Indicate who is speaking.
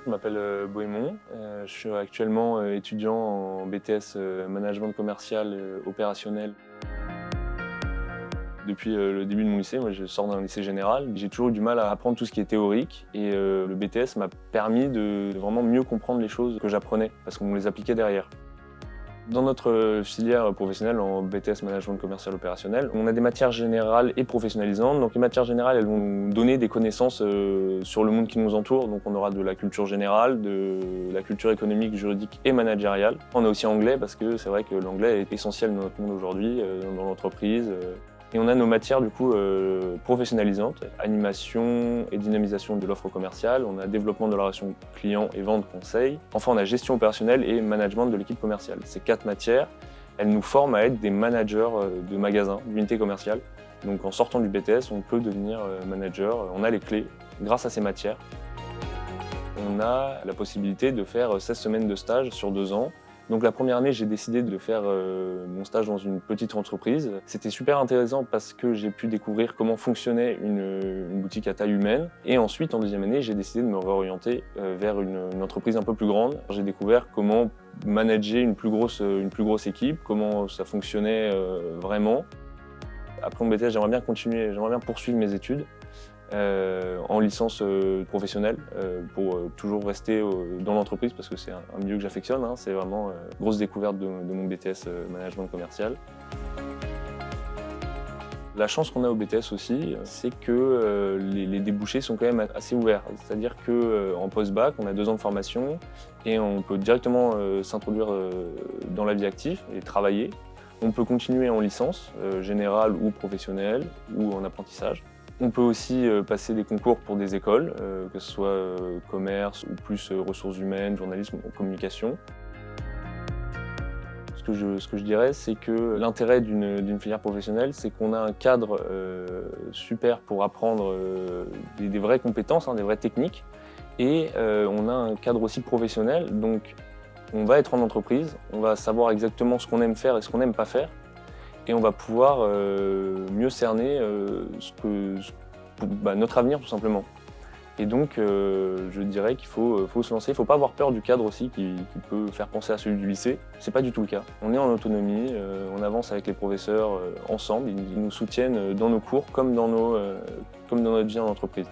Speaker 1: je m'appelle Bohémond. Je suis actuellement étudiant en BTS Management commercial opérationnel. Depuis le début de mon lycée, moi je sors d'un lycée général. J'ai toujours eu du mal à apprendre tout ce qui est théorique et le BTS m'a permis de vraiment mieux comprendre les choses que j'apprenais parce qu'on les appliquait derrière. Dans notre filière professionnelle en BTS Management commercial opérationnel, on a des matières générales et professionnalisantes. Donc les matières générales, elles vont nous donner des connaissances sur le monde qui nous entoure. Donc on aura de la culture générale, de la culture économique, juridique et managériale. On a aussi anglais parce que c'est vrai que l'anglais est essentiel dans notre monde aujourd'hui, dans l'entreprise. Et on a nos matières du coup professionnalisantes, animation et dynamisation de l'offre commerciale, on a développement de la relation client et vente conseil. Enfin on a gestion opérationnelle et management de l'équipe commerciale. Ces 4 matières, elles nous forment à être des managers de magasins, d'unités commerciales. Donc en sortant du BTS, on peut devenir manager, on a les clés grâce à ces matières. On a la possibilité de faire 16 semaines de stage sur 2 ans. Donc la première année, j'ai décidé de faire mon stage dans une petite entreprise. C'était super intéressant parce que j'ai pu découvrir comment fonctionnait une boutique à taille humaine. Et ensuite, en deuxième année, j'ai décidé de me réorienter vers une entreprise un peu plus grande. J'ai découvert comment manager une plus grosse équipe, comment ça fonctionnait vraiment. Après mon BTS, j'aimerais bien poursuivre mes études. En licence professionnelle pour toujours rester dans l'entreprise parce que c'est un milieu que j'affectionne, hein. C'est vraiment grosse découverte de mon BTS management commercial. La chance qu'on a au BTS aussi, c'est que les débouchés sont quand même assez ouverts. C'est-à-dire qu'en post-bac, on a 2 ans de formation et on peut directement s'introduire dans la vie active et travailler. On peut continuer en licence, générale ou professionnelle, ou en apprentissage. On peut aussi passer des concours pour des écoles, que ce soit commerce ou plus ressources humaines, journalisme ou communication. Ce que je dirais, c'est que l'intérêt d'une filière professionnelle, c'est qu'on a un cadre super pour apprendre des vraies compétences, hein, des vraies techniques, et on a un cadre aussi professionnel. Donc on va être en entreprise, on va savoir exactement ce qu'on aime faire et ce qu'on n'aime pas faire. Et on va pouvoir mieux cerner notre avenir tout simplement. Et donc je dirais qu'il faut se lancer, il ne faut pas avoir peur du cadre aussi qui peut faire penser à celui du lycée. C'est pas du tout le cas. On est en autonomie, on avance avec les professeurs ensemble, ils nous soutiennent dans nos cours comme dans notre vie en entreprise.